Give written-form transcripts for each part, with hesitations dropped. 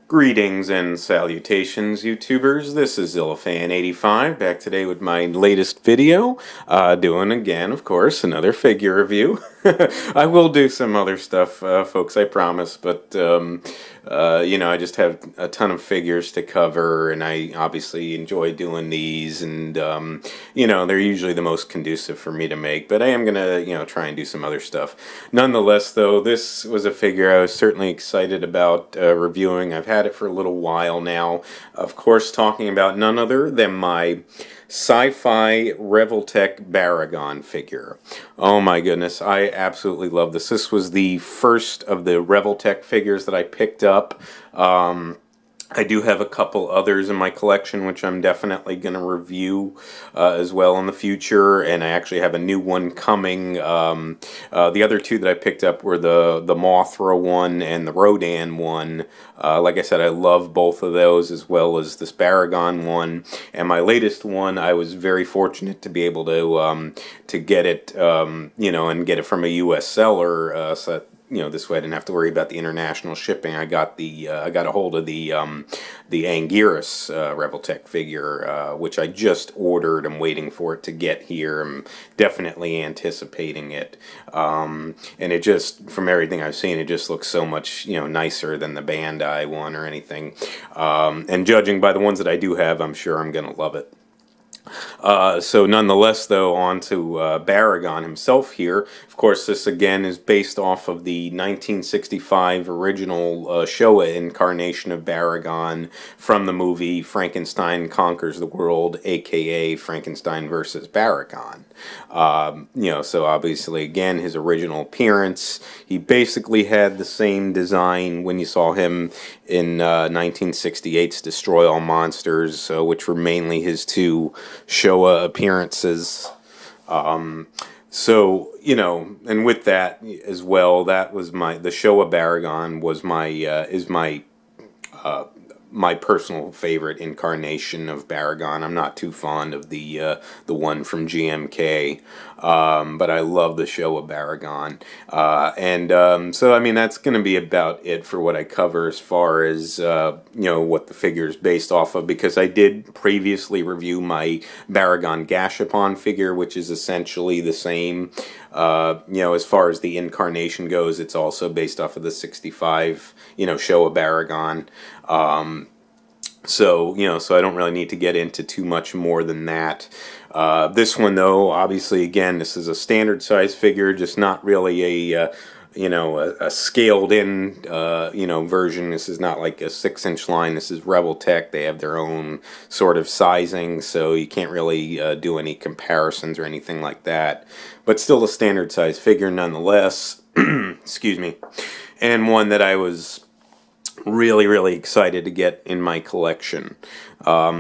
Greetings and salutations, YouTubers. This is Zillafan85, back today with my latest video. Doing again, of course, another figure review. I will do some other stuff, folks, I promise, but, I just have a ton of figures to cover, and I obviously enjoy doing these, and, they're usually the most conducive for me to make, but I am gonna, try and do some other stuff. Nonetheless, though, this was a figure I was certainly excited about reviewing. I've had it for a little while now. Of course, talking about none other than my Sci-Fi Revoltech Baragon figure. Oh my goodness, I absolutely love this. This was the first of the Revoltech figures that I picked up. I do have a couple others in my collection, which I'm definitely going to review as well in the future, and I actually have a new one coming. The other two that I picked up were the Mothra one and the Rodan one. Like I said, I love both of those, as well as this Baragon one. And my latest one, I was very fortunate to be able to get it, and get it from a U.S. seller, so that, this way I didn't have to worry about the international shipping. I got a hold of the Anguirus Revoltech figure, which I just ordered. I'm waiting for it to get here. I'm definitely anticipating it. And it just, from everything I've seen, it just looks so much, nicer than the Bandai one or anything. And judging by the ones that I do have, I'm sure I'm going to love it. So nonetheless, though, on to Baragon himself here. Of course, this again is based off of the 1965 original Showa incarnation of Baragon from the movie Frankenstein Conquers the World, aka Frankenstein versus Baragon. So obviously, again, his original appearance, he basically had the same design when you saw him in 1968's Destroy All Monsters, which were mainly his two Showa appearances. And with that as well, that was the Showa Baragon was my personal favorite incarnation of Baragon. I'm not too fond of the one from GMK, but I love the Showa Baragon. That's going to be about it for what I cover as far as what the figure is based off of, because I did previously review my Baragon Gashapon figure, which is essentially the same. As far as the incarnation goes, it's also based off of the 65, Showa Baragon. So I don't really need to get into too much more than that. This one, though, obviously, again, this is a standard size figure, just not really a scaled in, version. This is not like a 6-inch line. This is Revoltech. They have their own sort of sizing, so you can't really do any comparisons or anything like that. But still a standard size figure nonetheless. Excuse me. And one that I was really, really excited to get in my collection.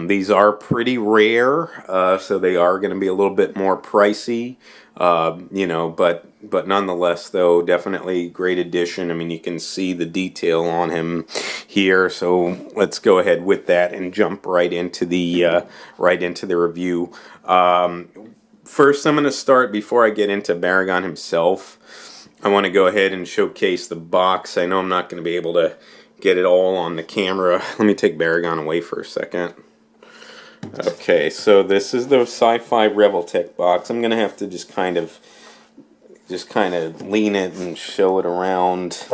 These are pretty rare, so they are going to be a little bit more pricey, but nonetheless, though, definitely great addition. I mean, you can see the detail on him here, so let's go ahead with that and jump right into the review. First, I'm going to start, before I get into Baragon himself, I want to go ahead and showcase the box. I know I'm not going to be able to get it all on the camera. Let me take Baragon away for a second. Okay, so this is the Sci-Fi Revoltech box. I'm going to have to just kind of lean it and show it around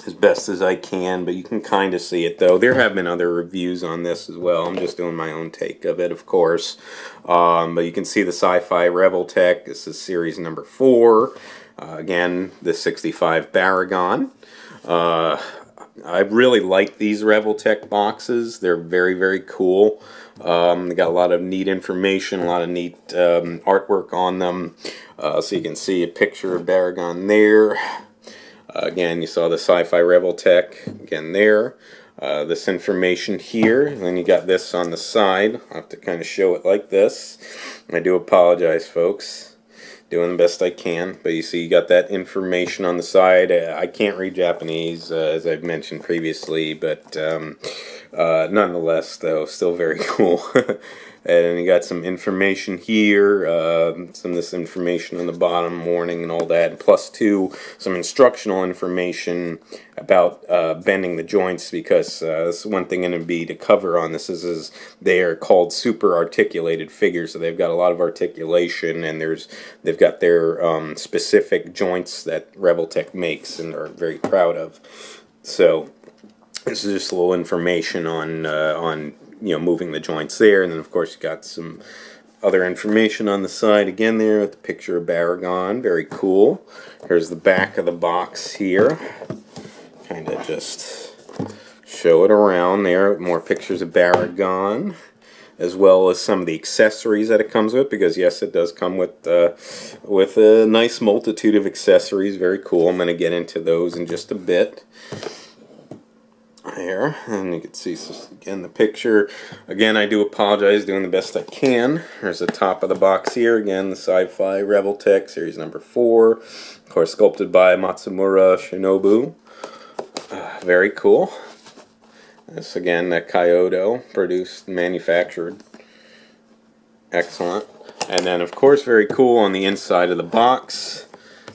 as best as I can, but you can kind of see it, though. There have been other reviews on this as well. I'm just doing my own take of it, of course. But you can see the Sci-Fi Revoltech. This is series number 4. Again, the 65 Baragon. I really like these Revoltech boxes. They're very, very cool. They got a lot of neat information, a lot of neat artwork on them. So you can see a picture of Baragon there. Again, you saw the Sci-Fi Revoltech again there. This information here, and then you got this on the side. I'll have to kind of show it like this. I do apologize, folks. Doing the best I can, but you see you got that information on the side. I can't read Japanese, as I've mentioned previously, but nonetheless, though, still very cool. And you got some information here, some of this information on the bottom, warning and all that, plus some instructional information about bending the joints, because this is one thing going to be to cover on this is they are called super articulated figures, so they've got a lot of articulation, and they've got their specific joints that Revoltech makes and are very proud of. So this is just a little information on moving the joints there, and then of course you got some other information on the side again there with the picture of Baragon. Very cool. Here's the back of the box here. Kind of just show it around there. More pictures of Baragon, as well as some of the accessories that it comes with, because yes, it does come with a nice multitude of accessories. Very cool. I'm going to get into those in just a bit. There, and you can see again the picture. Again, I do apologize, doing the best I can. There's the top of the box here. Again, the Sci-Fi Revoltech series number 4, of course, sculpted by Matsumura Shinobu. Very cool. This again, that Kyoto produced, manufactured. Excellent. And then, of course, very cool on the inside of the box.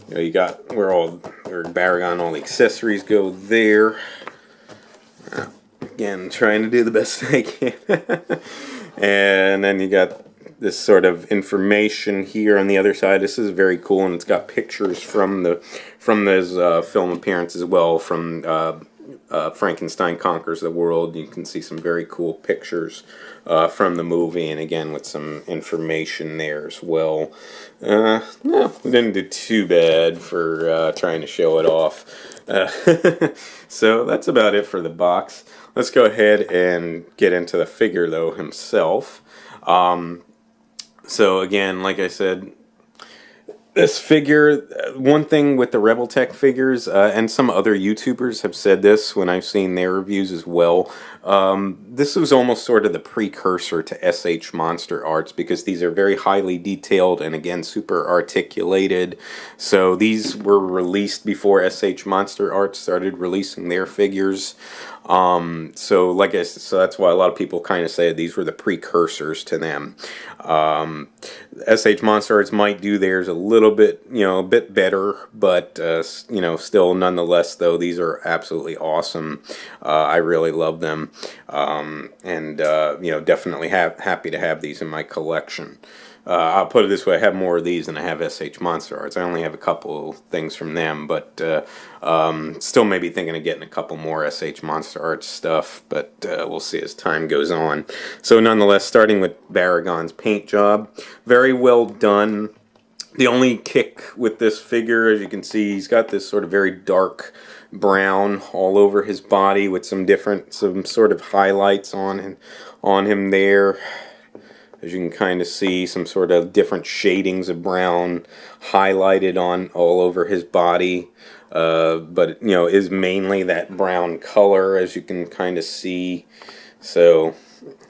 You got where Baragon, all the accessories go there. Again, trying to do the best I can. And then you got this sort of information here on the other side. This is very cool, and it's got pictures from those film appearance as well, from Frankenstein Conquers the World. You can see some very cool pictures from the movie, and again with some information there as well. No, we didn't do too bad for trying to show it off. So that's about it for the box. Let's go ahead and get into the figure though himself. So again, like I said, this figure, one thing with the Revoltech figures, and some other YouTubers have said this when I've seen their reviews as well, this was almost sort of the precursor to SH Monster Arts, because these are very highly detailed and again super articulated. So these were released before SH Monster Arts started releasing their figures. So like I said, so that's why a lot of people kind of say these were the precursors to them. SH Monster Arts might do theirs a little bit, a bit better, but still nonetheless though, these are absolutely awesome. I really love them, and definitely happy to have these in my collection. I'll put it this way, I have more of these than I have SH Monster Arts. I only have a couple things from them, but still maybe thinking of getting a couple more SH Monster Arts stuff, but we'll see as time goes on. So nonetheless, starting with Baragon's paint job, very well done. The only kick with this figure, as you can see, he's got this sort of very dark brown all over his body with some sort of highlights on him there. As you can kind of see, some sort of different shadings of brown highlighted all over his body, but is mainly that brown color, as you can kind of see. So,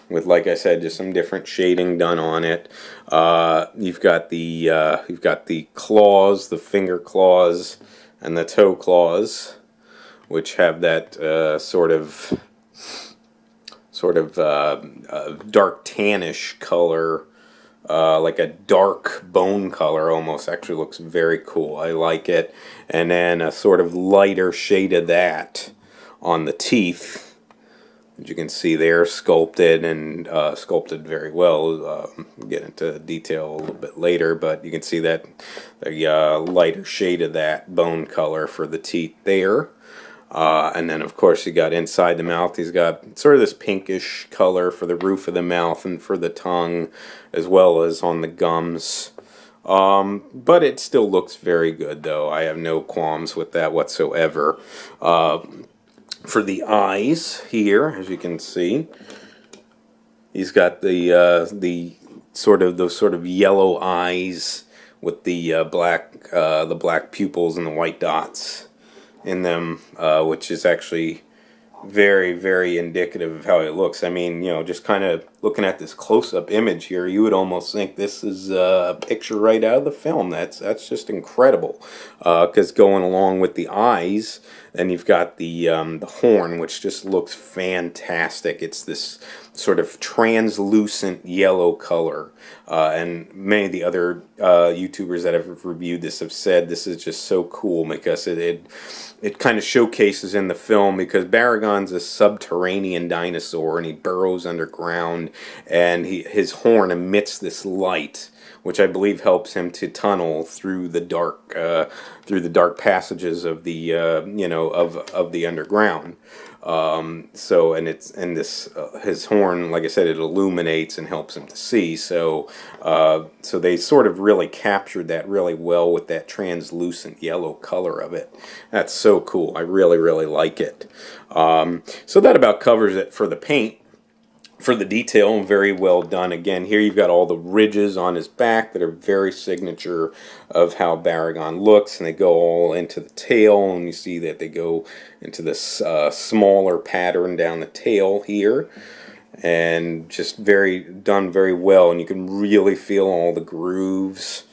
with, like I said, just some different shading done on it. You've got the claws, the finger claws, and the toe claws, which have that sort of dark tannish color, like a dark bone color almost. Actually looks very cool. I like it. And then a sort of lighter shade of that on the teeth, as you can see there, sculpted very well. We'll get into detail a little bit later, but you can see that the lighter shade of that bone color for the teeth there. And then, of course, you got inside the mouth, he's got sort of this pinkish color for the roof of the mouth and for the tongue, as well as on the gums. But it still looks very good, though. I have no qualms with that whatsoever. For the eyes here, as you can see, he's got those sort of yellow eyes with the black pupils and the white dots in them, which is actually very, very indicative of how it looks. I mean, just kind of looking at this close-up image here, you would almost think this is a picture right out of the film. That's just incredible. Because going along with the eyes, then you've got the horn, which just looks fantastic. It's this sort of translucent yellow color. And many of the other YouTubers that have reviewed this have said this is just so cool because it kind of showcases in the film, because Baragon's a subterranean dinosaur and he burrows underground, and his horn emits this light, which I believe helps him to tunnel through the dark passages of the of the underground. His horn, like I said, it illuminates and helps him to see. So they sort of really captured that really well with that translucent yellow color of it. That's so cool. I really, really like it. So that about covers it for the paint. For the detail, very well done. Again, here you've got all the ridges on his back that are very signature of how Baragon looks, and they go all into the tail, and you see that they go into this smaller pattern down the tail here, and just done very well, and you can really feel all the grooves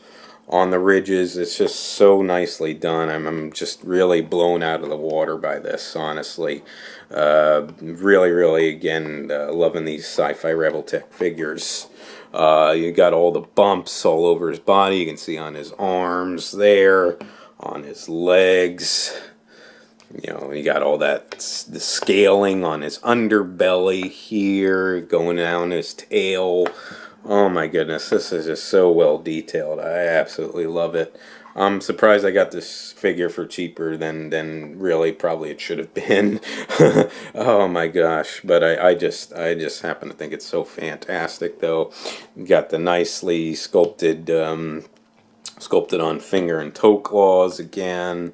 on the ridges. It's just so nicely done. I'm just really blown out of the water by this, honestly. Really, really, again, loving these Sci-Fi Revoltech figures. You got all the bumps all over his body. You can see on his arms there, on his legs. You know, you got all the scaling on his underbelly here, going down his tail. Oh my goodness, this is just so well detailed. I absolutely love it. I'm surprised I got this figure for cheaper than really probably it should have been. Oh my gosh, but I just happen to think it's so fantastic though. You got the nicely sculpted on finger and toe claws again.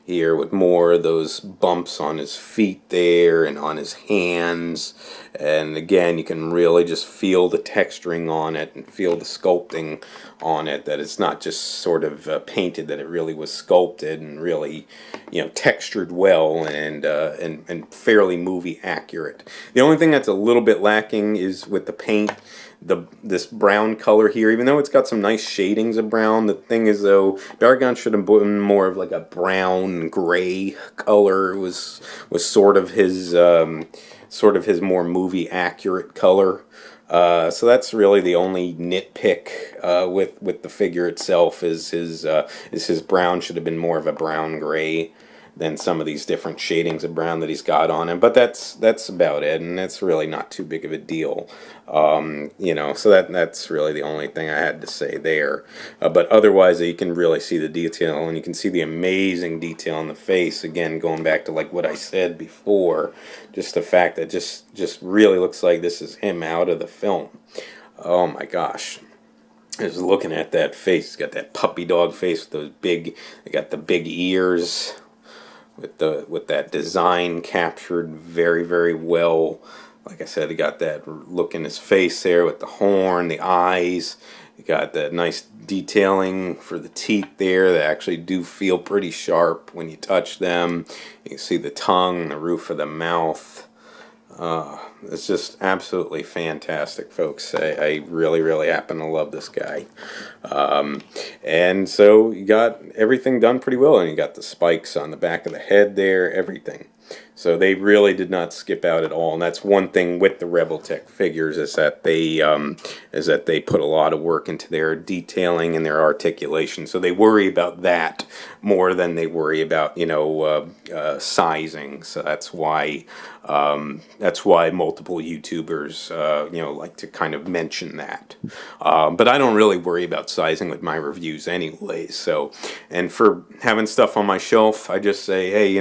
Here with more of those bumps on his feet there and on his hands, and again you can really just feel the texturing on it and feel the sculpting on it, that it's not just sort of painted, that it really was sculpted and really, you know, textured well and fairly movie accurate. The only thing that's a little bit lacking is with the paint. This brown color here, even though it's got some nice shadings of brown, the thing is though, Baragon should have been more of like a brown gray color. It was sort of his more movie accurate color. So that's really the only nitpick with the figure itself, is his brown should have been more of a brown gray than some of these different shadings of brown that he's got on him. But that's about it, and that's really not too big of a deal. So that's really the only thing I had to say there. But otherwise, you can really see the detail, and you can see the amazing detail on the face. Again, going back to like what I said before, just the fact that just really looks like this is him out of the film. Oh my gosh. Just looking at that face, he's got that puppy dog face with those they got the big ears, with that design captured very, very well. Like I said, he got that look in his face there with the horn, the eyes. You got that nice detailing for the teeth there that actually do feel pretty sharp when you touch them. You can see the tongue, the roof of the mouth. It's just absolutely fantastic, folks. I really, really happen to love this guy. And so you got everything done pretty well, and you got the spikes on the back of the head there, everything. So they really did not skip out at all, and that's one thing with the Revoltech figures, is that they put a lot of work into their detailing and their articulation. So they worry about that more than they worry about sizing. So that's why multiple YouTubers like to kind of mention that. But I don't really worry about sizing with my reviews anyway. So, and for having stuff on my shelf, I just say, hey,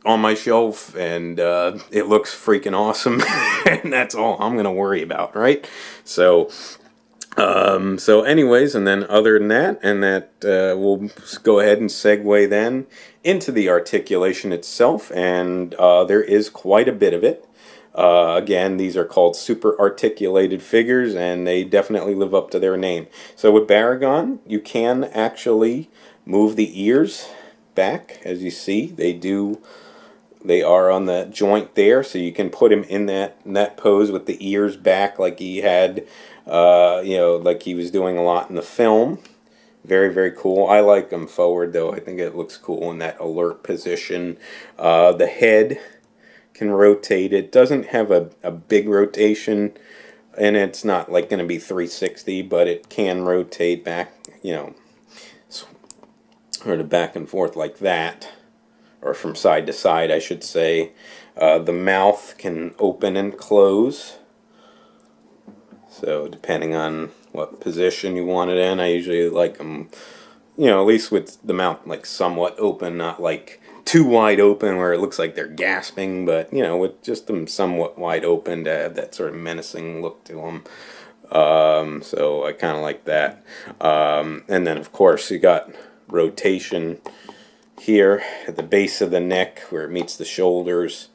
on my shelf, and it looks freaking awesome, and that's all I'm gonna worry about, right? So anyways, and then other than that, we'll go ahead and segue then into the articulation itself, and there is quite a bit of it. Again, these are called super articulated figures, and they definitely live up to their name. So with Baragon, you can actually move the ears back, as you see. They are on the joint there, so you can put him in that pose with the ears back, like he had, like he was doing a lot in the film. Very, very cool. I like him forward, though. I think it looks cool in that alert position. The head can rotate. It doesn't have a big rotation, and it's not like going to be 360, but it can rotate back, you know, sort of back and forth like that, or from side to side, I should say. The mouth can open and close, so depending on what position you want it in. I usually like them, you know, at least with the mouth like somewhat open, not like too wide open where it looks like they're gasping, but you know, with just them somewhat wide open to have that sort of menacing look to them. So I kind of like that. And then of course you got rotation here at the base of the neck where it meets the shoulders.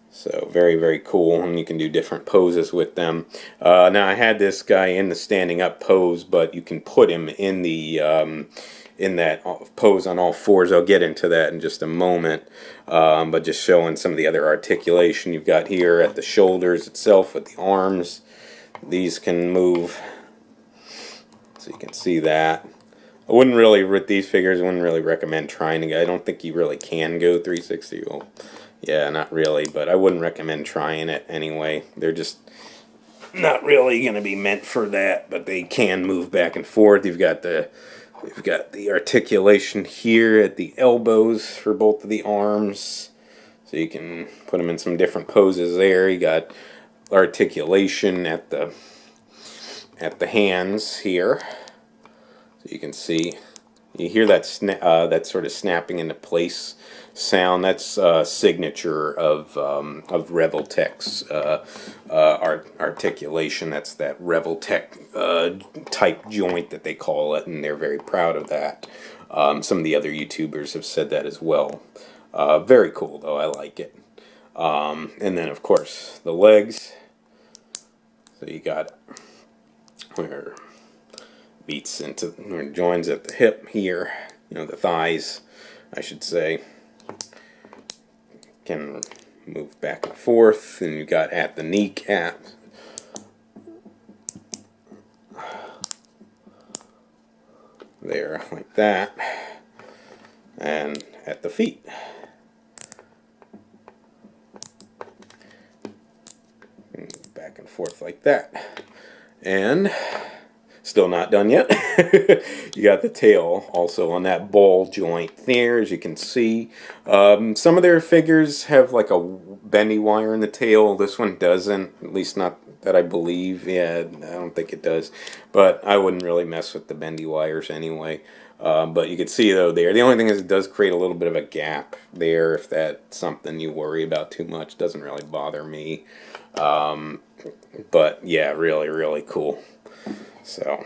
So very, very cool, and you can do different poses with them. Now I had this guy in the standing up pose, but you can put him in the in that pose on all fours. I'll get into that in just a moment, but just showing some of the other articulation you've got here at the shoulders itself with the arms. These can move, so you can see that. I wouldn't really, with these figures, I wouldn't really recommend trying to go. I don't think you really can go 360. Well, yeah, not really, but I wouldn't recommend trying it anyway. They're just not really going to be meant for that, but they can move back and forth. You've got the articulation here at the elbows for both of the arms, so you can put them in some different poses there. You got articulation at the hands here, so you can see. You hear that that sort of snapping into place sound. That's signature of Revoltech's articulation. That's that Revoltech type joint that they call it, and they're very proud of that. Some of the other YouTubers have said that as well. Very cool, though. I like it. And then, of course, the legs. So you got where beats into, or joins at the hip here, you know, the thighs, I should say, can move back and forth. And you got at the kneecap, there, like that, and at the feet. And back and forth like that. And still not done yet. You got the tail also on that ball joint there, as you can see. Some of their figures have like a bendy wire in the tail. This one doesn't, at least not that I believe. Yeah, I don't think it does. But I wouldn't really mess with the bendy wires anyway. But you can see though there, the only thing is it does create a little bit of a gap there. If that's something you worry about too much, doesn't really bother me. But yeah, really, really cool. So,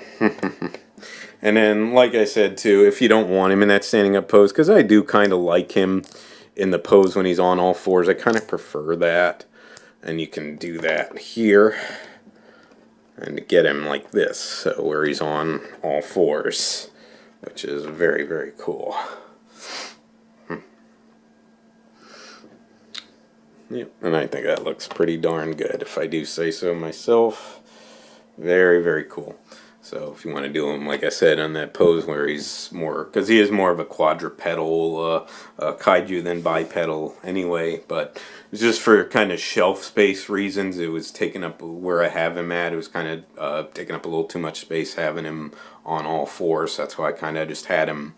and then, like I said, too, if you don't want him in that standing up pose, because I do kind of like him in the pose when he's on all fours, I kind of prefer that. And you can do that here, and get him like this, so where he's on all fours, which is very, very cool. Yep, and I think that looks pretty darn good, if I do say so myself. Very, very cool. So if you want to do him, like I said, on that pose where he's more, because he is more of a quadrupedal kaiju than bipedal anyway, but it's just for kind of shelf space reasons. It was taking up where I have him at. It was kind of taking up a little too much space having him on all fours. So that's why I kind of just had him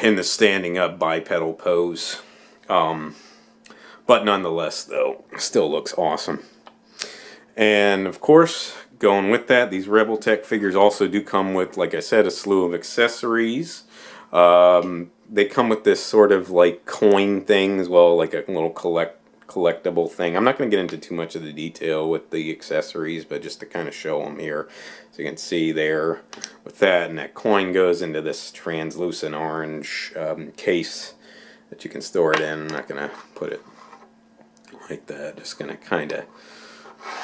in the standing up bipedal pose. But nonetheless, though, still looks awesome. And of course, going with that, these Revoltech figures also do come with, like I said, a slew of accessories. They come with this sort of like coin thing as well, like a little collectible thing. I'm not going to get into too much of the detail with the accessories, but just to kind of show them here. So you can see there with that, and that coin goes into this translucent orange case that you can store it in. I'm not going to put it like that. Just going to kind of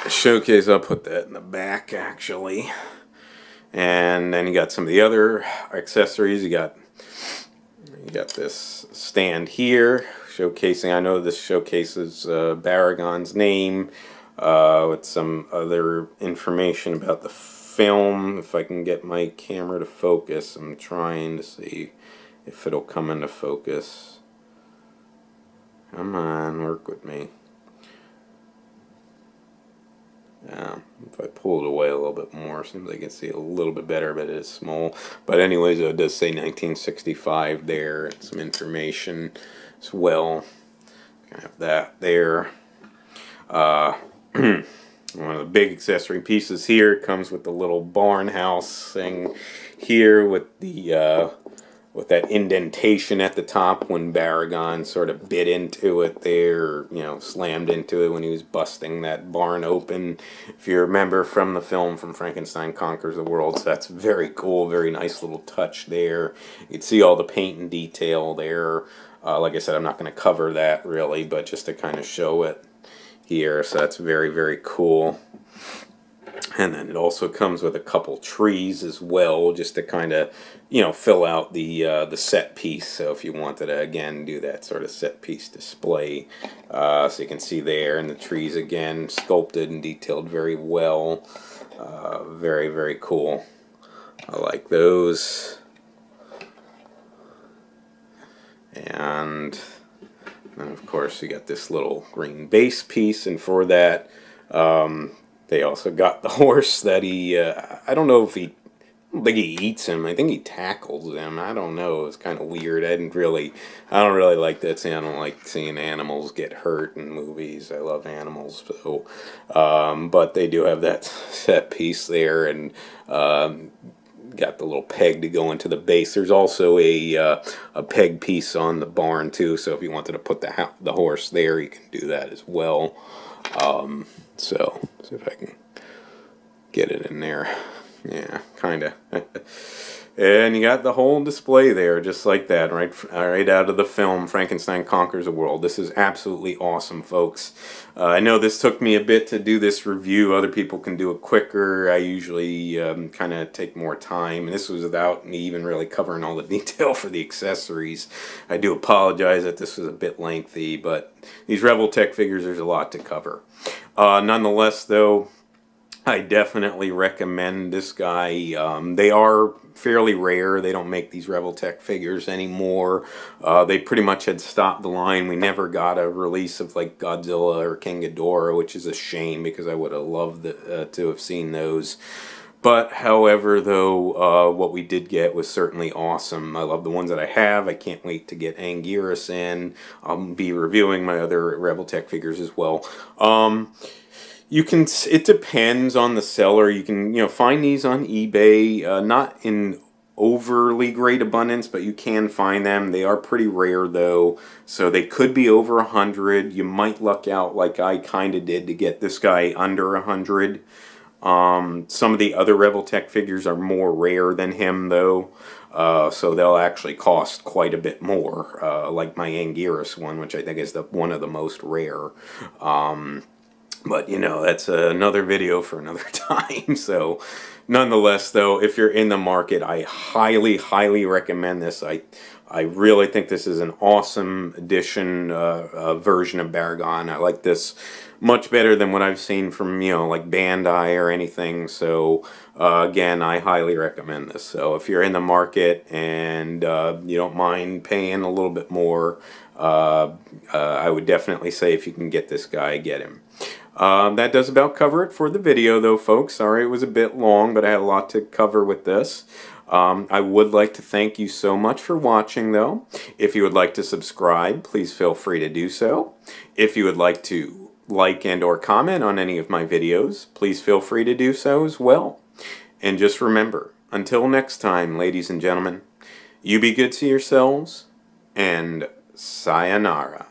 showcase. I'll put that in the back actually. And then you got some of the other accessories. You got this stand here showcasing, I know this showcases Baragon's name with some other information about the film. If I can get my camera to focus, I'm trying to see if it'll come into focus. Come on, work with me. If I pull it away a little bit more, seems like I can see a little bit better, but it is small. But anyways, it does say 1965 there, and some information as well. I have that there. One of the big accessory pieces here comes with the little barn house thing here with the with that indentation at the top when Baragon sort of bit into it there, you know, slammed into it when he was busting that barn open. If you remember from the film from Frankenstein Conquers the World, so that's very cool, very nice little touch there. You can see all the paint and detail there. Like I said, I'm not going to cover that really, but just to kind of show it here, so that's very, very cool. And then it also comes with a couple trees as well, just to kind of, you know, fill out the set piece. So if you wanted to, again, do that sort of set piece display, so you can see there, and the trees, again, sculpted and detailed very well. Very, very cool. I like those. And then, of course, you got this little green base piece, and for that, they also got the horse that he, I don't know if he, I don't think he eats him. I think he tackles him. I don't know. It's kind of weird. I don't really like that scene. I don't like seeing animals get hurt in movies. I love animals. So, but they do have that set piece there, and got the little peg to go into the base. There's also a peg piece on the barn too. So if you wanted to put the horse there, you can do that as well. So, see if I can get it in there. Yeah, kind of. And you got the whole display there, just like that, right out of the film Frankenstein Conquers the World. This is absolutely awesome, folks. I know this took me a bit to do this review. Other people can do it quicker. I usually kind of take more time, and this was without me even really covering all the detail for the accessories. I do apologize that this was a bit lengthy, but these Revoltech figures, there's a lot to cover. Nonetheless, though, I definitely recommend this guy. They are fairly rare. They don't make these Revoltech figures anymore. They pretty much had stopped the line. We never got a release of like Godzilla or King Ghidorah, which is a shame because I would have loved to have seen those. But, however, though, what we did get was certainly awesome. I love the ones that I have. I can't wait to get Anguirus in. I'll be reviewing my other Revoltech figures as well. You can. It depends on the seller. You can, you know, find these on eBay. Not in overly great abundance, but you can find them. They are pretty rare though, so they could be over 100. You might luck out like I kind of did to get this guy under 100. Some of the other Revoltech figures are more rare than him though, so they'll actually cost quite a bit more. Like my Anguirus one, which I think is one of the most rare. But, you know, that's another video for another time. So, nonetheless, though, if you're in the market, I highly, highly recommend this. I really think this is an awesome edition version of Baragon. I like this much better than what I've seen from, you know, like Bandai or anything. So, again, I highly recommend this. So, if you're in the market and you don't mind paying a little bit more, I would definitely say if you can get this guy, get him. That does about cover it for the video though, folks. Sorry it was a bit long, but I had a lot to cover with this. I would like to thank you so much for watching though. If you would like to subscribe, please feel free to do so. If you would like to like and or comment on any of my videos, please feel free to do so as well. And just remember, until next time, ladies and gentlemen, you be good to yourselves, and sayonara.